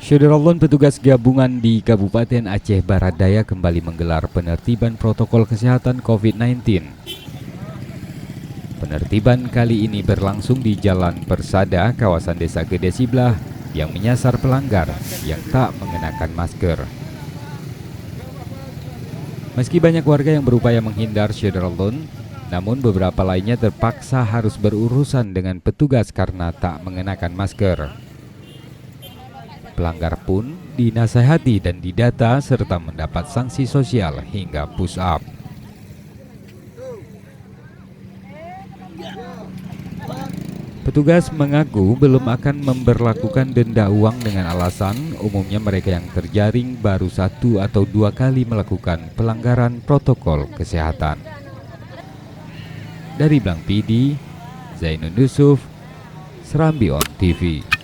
Syederalon petugas gabungan di Kabupaten Aceh Barat Daya kembali menggelar penertiban protokol kesehatan COVID-19. Penertiban kali ini berlangsung di Jalan Persada, kawasan Desa Gede Siblah, yang menyasar pelanggar yang tak mengenakan masker. Meski banyak warga yang berupaya menghindar Syederalon, namun beberapa lainnya terpaksa harus berurusan dengan petugas karena tak mengenakan masker. Pelanggar pun dinasehati dan didata serta mendapat sanksi sosial hingga push up. Petugas mengaku belum akan memberlakukan denda uang dengan alasan umumnya mereka yang terjaring baru 1 atau 2 kali melakukan pelanggaran protokol kesehatan. Dari Blang Pidi, Zainun Yusuf, Serambi On TV.